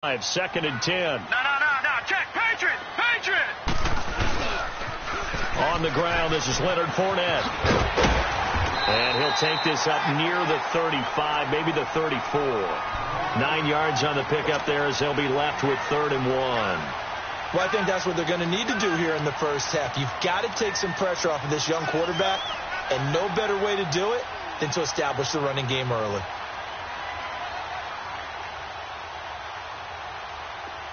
Second and 10. No. Check. Patriot. On the ground, this is Leonard Fournette. And he'll take this up near the 35, maybe the 34. 9 yards on the pickup there as they'll be left with 3rd and 1. Well, I think that's what they're going to need to do here in the first half. You've got to take some pressure off of this young quarterback, and no better way to do it than to establish the running game early.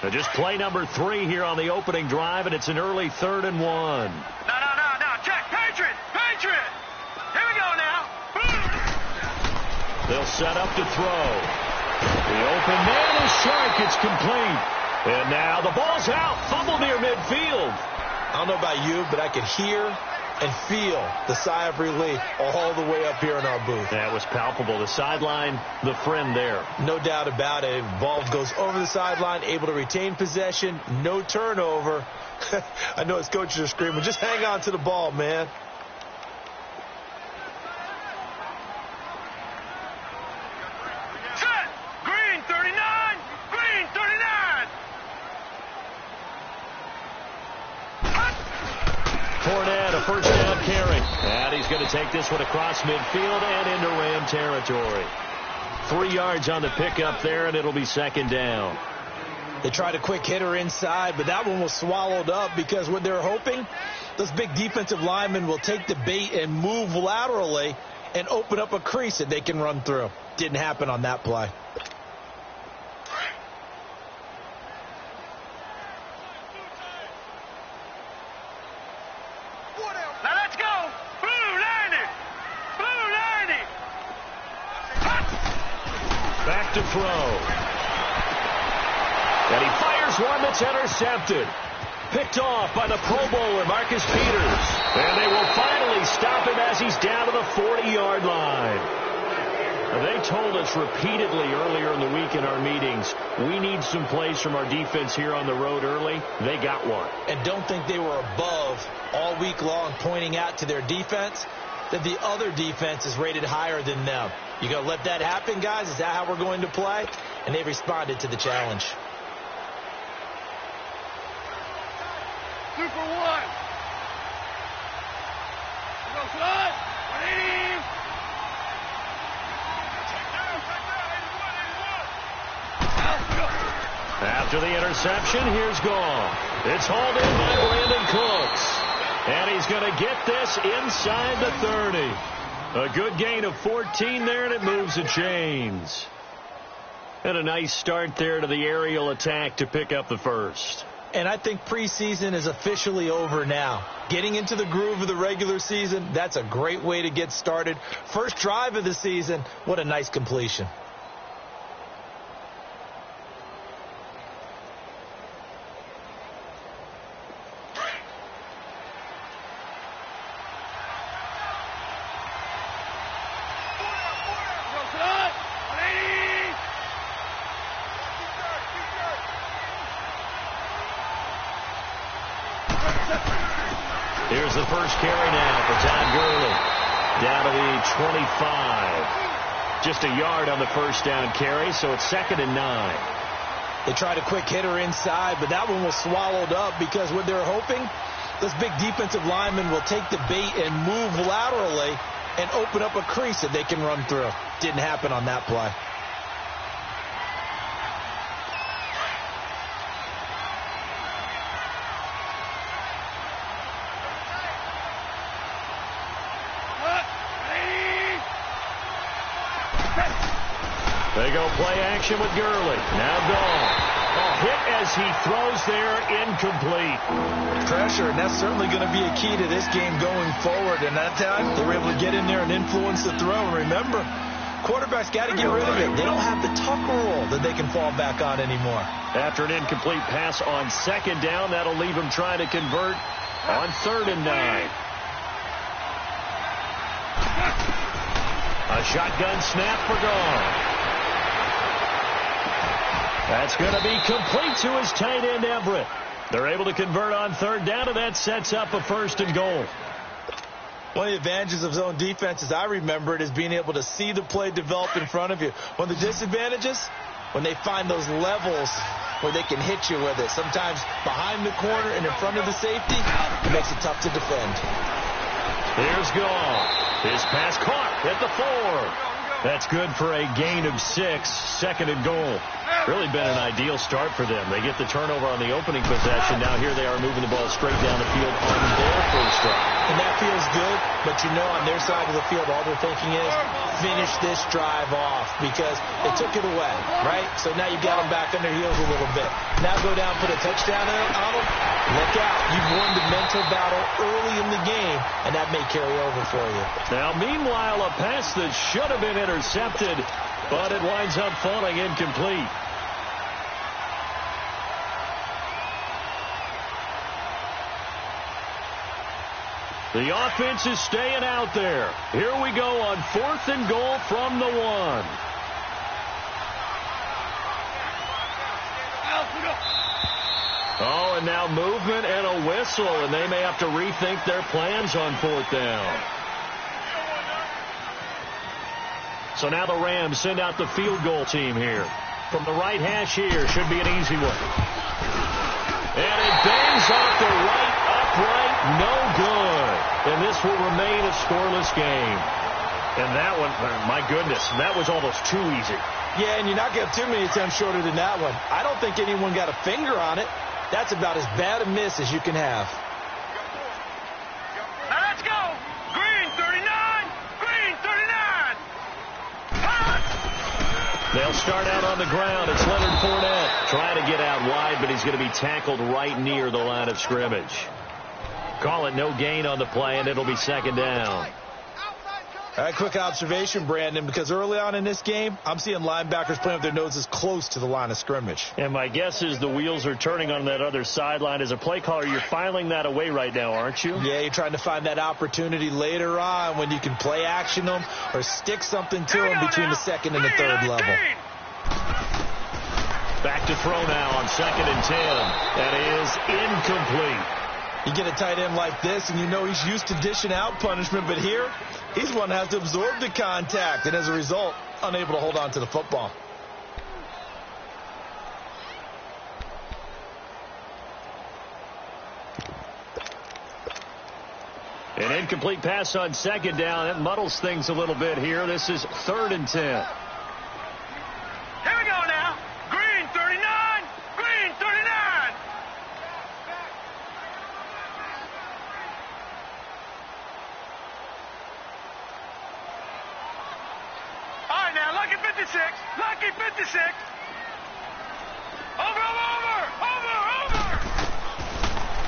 Now just play number 3 here on the opening drive, and it's an early 3rd and 1. No. Check. Patriot. Here we go now. They'll set up to throw. The open man is short. It's complete. And now the ball's out. Fumble near midfield. I don't know about you, but I could hear and feel the sigh of relief all the way up here in our booth. That was palpable. The sideline, the friend there. No doubt about it. Ball goes over the sideline, able to retain possession, no turnover. I know his coaches are screaming, just hang on to the ball, man. Set. Green 39. Fournette, a first down carry. And he's going to take this one across midfield and into Ram territory. 3 yards on the pickup there, and it'll be 2nd down. They tried a quick hitter inside, but that one was swallowed up because what they're hoping, those big defensive linemen will take the bait and move laterally and open up a crease that they can run through. Didn't happen on that play. Now let's go. Blue 90. Back to throw. And he fires one that's intercepted. Picked off by the Pro Bowler, Marcus Peters. And they will finally stop him as he's down to the 40-yard line. They told us repeatedly earlier in the week in our meetings, we need some plays from our defense here on the road early. They got one. And don't think they were above all week long pointing out to their defense that the other defense is rated higher than them. You going to let that happen, guys? Is that how we're going to play? And they responded to the challenge. 2 for 1. Go, Flood. 180. After the interception, here's Gall. It's hauled in by Brandon Cooks. And he's going to get this inside the 30. A good gain of 14 there, and it moves the chains. And a nice start there to the aerial attack to pick up the first. And I think preseason is officially over now. Getting into the groove of the regular season, that's a great way to get started. First drive of the season, what a nice completion. Here's the first carry now for Todd Gurley. Down to the 25. Just a yard on the first down carry, so it's 2nd and 9. They tried a quick hitter inside, but that one was swallowed up because what they're hoping, those big defensive linemen will take the bait and move laterally and open up a crease that they can run through. Didn't happen on that play. They go play action with Gurley. Now Gall. A hit as he throws there, incomplete. Pressure, and that's certainly going to be a key to this game going forward. And that time, they were able to get in there and influence the throw. And remember, quarterbacks got to get rid of it. They don't have the tuck rule that they can fall back on anymore. After an incomplete pass on 2nd down, that'll leave him trying to convert on 3rd and 9. A shotgun snap for Gall. That's going to be complete to his tight end, Everett. They're able to convert on 3rd down, and that sets up a 1st and goal. One of the advantages of zone defense, as I remember it, is being able to see the play develop in front of you. One of the disadvantages, when they find those levels where they can hit you with it. Sometimes behind the corner and in front of the safety, it makes it tough to defend. Here's Gall. His pass caught at the 4. That's good for a gain of 6, second and goal. Really been an ideal start for them. They get the turnover on the opening possession. Now here they are moving the ball straight down the field on their first drive. And that feels good, but you know on their side of the field all they're thinking is finish this drive off because they took it away, right? So now you got them back on their heels a little bit. Now go down, put a touchdown on them. Look out. You've won the mental battle early in the game, and that may carry over for you. Now, meanwhile, a pass that should have been intercepted, but it winds up falling incomplete. The offense is staying out there. Here we go on 4th and goal from the 1. Oh, and now movement and a whistle, and they may have to rethink their plans on 4th down. So now the Rams send out the field goal team here. From the right hash here, should be an easy one. And it bangs off the right upright, no good. And this will remain a scoreless game. And that one, my goodness, that was almost too easy. Yeah, and you're not going to have too many attempts shorter than that one. I don't think anyone got a finger on it. That's about as bad a miss as you can have. Now let's go. Green 39. Green 39. They'll start out on the ground. It's Leonard Fournette trying to get out wide, but he's going to be tackled right near the line of scrimmage. Call it no gain on the play, and it'll be 2nd down. All right, quick observation, Brandon, because early on in this game, I'm seeing linebackers playing with their noses close to the line of scrimmage. And my guess is the wheels are turning on that other sideline. As a play caller, you're filing that away right now, aren't you? Yeah, you're trying to find that opportunity later on when you can play action them or stick something to them between the 2nd and the 3rd level. Back to throw now on 2nd and 10. That is incomplete. You get a tight end like this, and you know he's used to dishing out punishment, but here, he's one that has to absorb the contact, and as a result, unable to hold on to the football. An incomplete pass on 2nd down. It muddles things a little bit here. This is 3rd and 10. Here we go now. Green 39. Green 39. All right, now, lucky 56. Lucky 56. Over.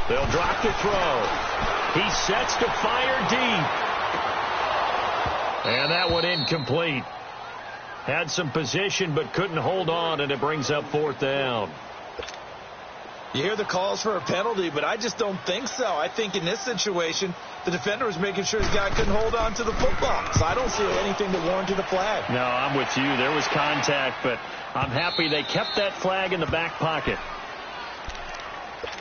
They'll drop the throw. He sets to fire deep. And that one incomplete. Had some position but couldn't hold on, and it brings up 4th down. You hear the calls for a penalty, but I just don't think so. I think in this situation, the defender was making sure his guy couldn't hold on to the football. So I don't see anything to warrant a flag. No, I'm with you. There was contact, but I'm happy they kept that flag in the back pocket.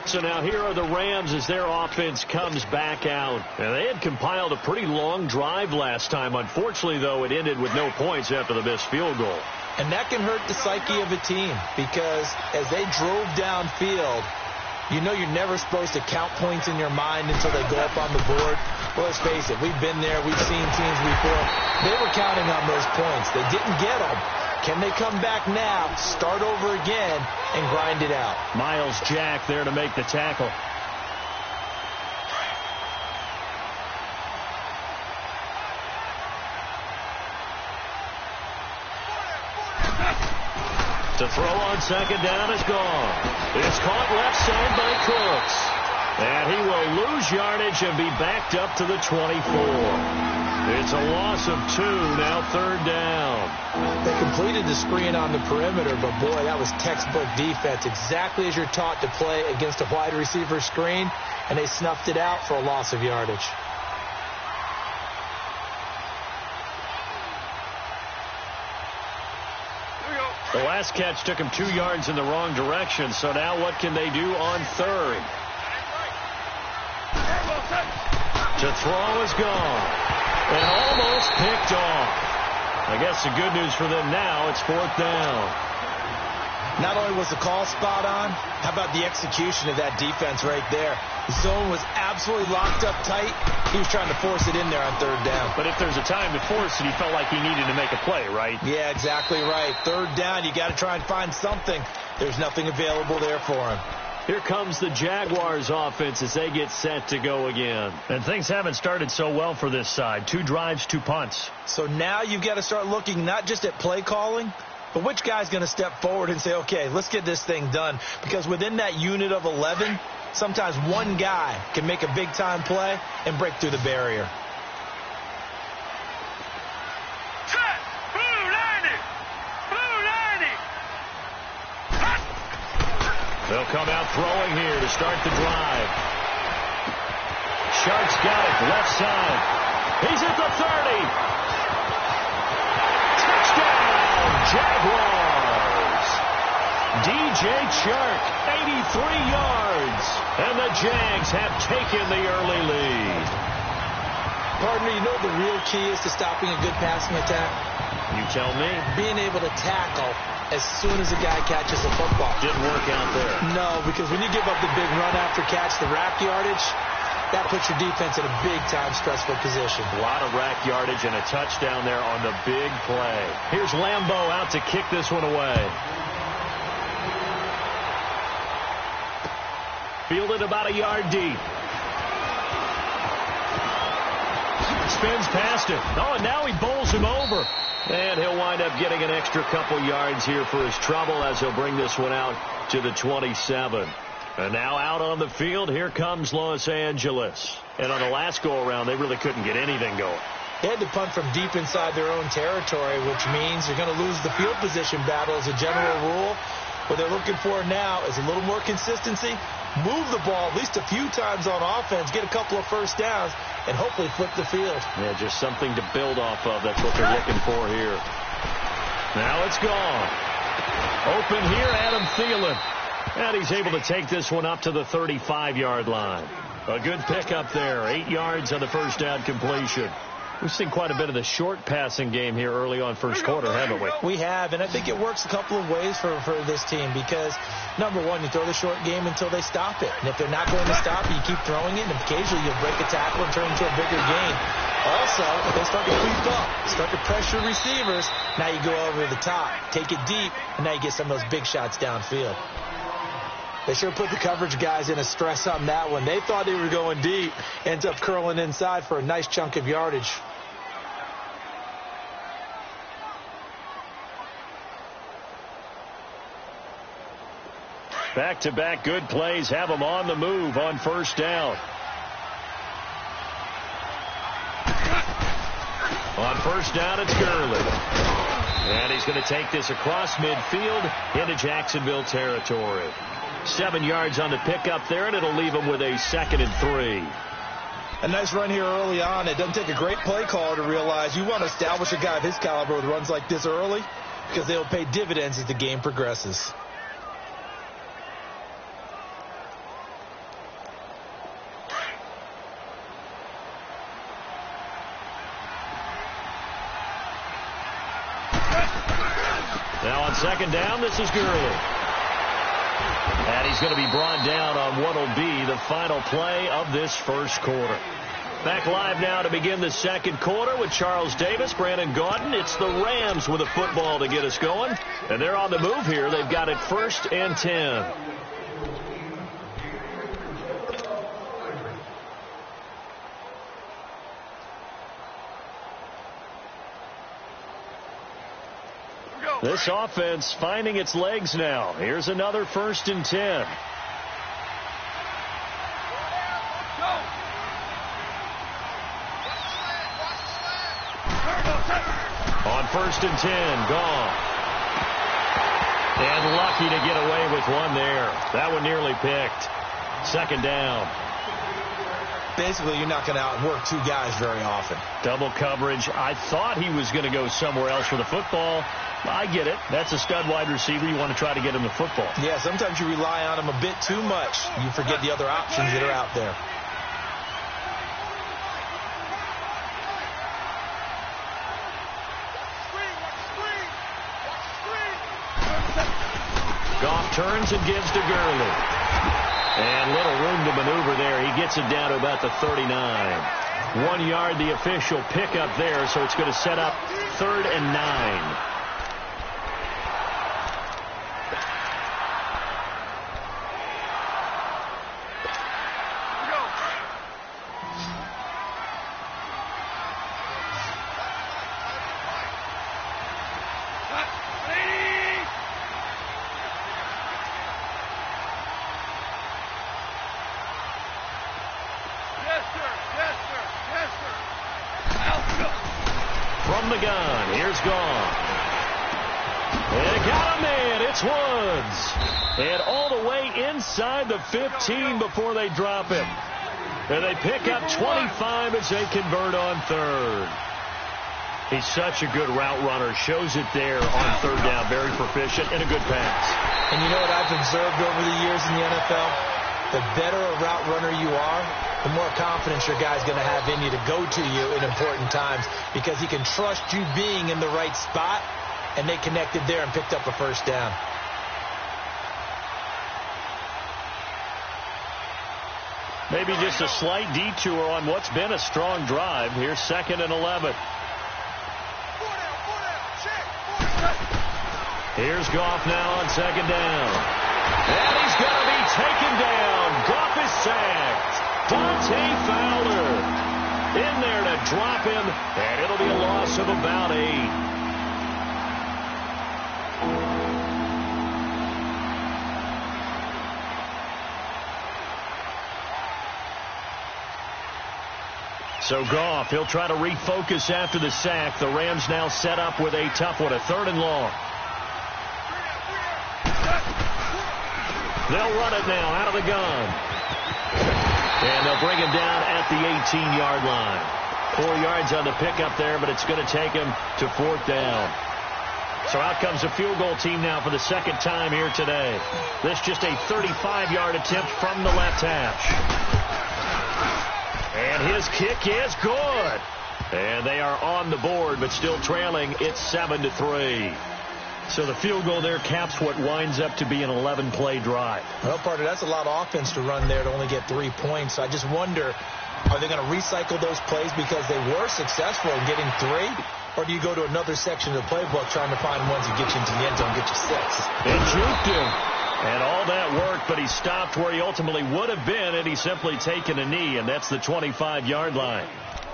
So now here are the Rams as their offense comes back out. And they had compiled a pretty long drive last time. Unfortunately, though, it ended with no points after the missed field goal. And that can hurt the psyche of a team because as they drove downfield, you know you're never supposed to count points in your mind until they go up on the board. Well, let's face it, we've been there. We've seen teams before. They were counting on those points. They didn't get them. Can they come back now, start over again, and grind it out? Miles Jack there to make the tackle. To throw on 2nd down is gone. It's caught left side by Cooks. And he will lose yardage and be backed up to the 24. It's a loss of 2, now 3rd down. They completed the screen on the perimeter, but boy, that was textbook defense. Exactly as you're taught to play against a wide receiver screen, and they snuffed it out for a loss of yardage. The last catch took him 2 yards in the wrong direction, so now what can they do on 3rd? To throw is gone. And almost picked off. I guess the good news for them now, it's 4th down. Not only was the call spot on, how about the execution of that defense right there? The zone was absolutely locked up tight. He was trying to force it in there on third down. But if there's a time to force it, he felt like he needed to make a play, right? Yeah, exactly right. Third down, you got to try and find something. There's nothing available there for him. Here comes the Jaguars offense as they get set to go again. And things haven't started so well for this side. 2 drives, 2 punts. So now you've got to start looking not just at play calling, but which guy's going to step forward and say, okay, let's get this thing done. Because within that unit of 11, sometimes one guy can make a big-time play and break through the barrier. Set! Blue lining! Blue lining! Hot! They'll come out throwing here to start the drive. Shark's got it, left side. He's at the 30. Jaguars. DJ Chark, 83 yards. And the Jags have taken the early lead. Partner, you know what the real key is to stopping a good passing attack? You tell me. Being able to tackle as soon as a guy catches the football. Didn't work out there. No, because when you give up the big run after catch, the rack yardage, that puts your defense in a big-time stressful position. A lot of rack yardage and a touchdown there on the big play. Here's Lambeau out to kick this one away. Fielded about a yard deep. Spins past him. Oh, and now he bowls him over. And he'll wind up getting an extra couple yards here for his trouble as he'll bring this one out to the 27. And now out on the field, here comes Los Angeles. And on the last go-around, they really couldn't get anything going. They had to punt from deep inside their own territory, which means you're going to lose the field position battle as a general rule. What they're looking for now is a little more consistency, move the ball at least a few times on offense, get a couple of first downs, and hopefully flip the field. Yeah, just something to build off of. That's what they're looking for here. Now it's gone. Open here, Adam Thielen. And he's able to take this one up to the 35-yard line. A good pickup there. 8 yards on the first down completion. We've seen quite a bit of the short passing game here early on first quarter, haven't we? We have, and I think it works a couple of ways for this team because, number one, you throw the short game until they stop it. And if they're not going to stop it, you keep throwing it, and occasionally you'll break a tackle and turn it into a bigger gain. Also, if they start to creep up, start to pressure receivers, now you go over the top, take it deep, and now you get some of those big shots downfield. They sure put the coverage guys in a stress on that one. They thought they were going deep, ends up curling inside for a nice chunk of yardage. Back-to-back good plays have them on the move on first down. On first down, it's Gurley. And he's going to take this across midfield into Jacksonville territory. 7 yards on the pickup there, and it'll leave him with a 2nd and 3. A nice run here early on. It doesn't take a great play caller to realize you want to establish a guy of his caliber with runs like this early because they'll pay dividends as the game progresses. Now on second down, this is Gurley. And he's going to be brought down on what will be the final play of this first quarter. Back live now to begin the second quarter with Charles Davis, Brandon Gaudin. It's the Rams with a football to get us going. And they're on the move here. They've got it 1st and 10. This offense finding its legs now. Here's another 1st and 10. On 1st and 10, gone. And lucky to get away with one there. That one nearly picked. 2nd down. Basically, you're not going to outwork two guys very often. Double coverage. I thought he was going to go somewhere else for the football. I get it. That's a stud wide receiver. You want to try to get him the football. Yeah, sometimes you rely on him a bit too much. You forget the other options that are out there. turns and gives to Gurley. And little room to maneuver there. He gets it down to about the 39. 1 yard, the official pickup there, so it's going to set up 3rd and 9. From the gun, here's Goff. And got a man, it's Woods. And all the way inside the 15 before they drop him. And they pick up 25 as they convert on 3rd. He's such a good route runner. Shows it there on 3rd down. Very proficient and a good pass. And you know what I've observed over the years in the NFL? The better a route runner you are, the more confidence your guy's going to have in you to go to you in important times because he can trust you being in the right spot, and they connected there and picked up a 1st down. Maybe just a slight detour on what's been a strong drive. Here's 2nd and 11. Here's Goff now on 2nd down. And he's going to be taken down. Goff is sacked. Dante Fowler in there to drop him, and it'll be a loss of about 8. So Goff, he'll try to refocus after the sack. The Rams now set up with a tough one, a 3rd and long. They'll run it now out of the gun. And they'll bring him down at the 18-yard line. 4 yards on the pickup there, but it's going to take him to 4th down. So out comes a field goal team now for the 2nd time here today. This just a 35-yard attempt from the left hash. And his kick is good. And they are on the board, but still trailing. It's 7-3. So the field goal there caps what winds up to be an 11-play drive. Well, partner, that's a lot of offense to run there to only get 3 points. I just wonder, are they going to recycle those plays because they were successful in getting 3? Or do you go to another section of the playbook trying to find ones that get you into the end zone, get you 6? It juked him. And all that worked, but he stopped where he ultimately would have been, and he's simply taken a knee, and that's the 25-yard line.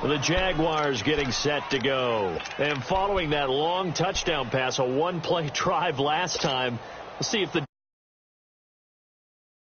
The Jaguars getting set to go. And following that long touchdown pass, a 1-play drive last time, we'll see if the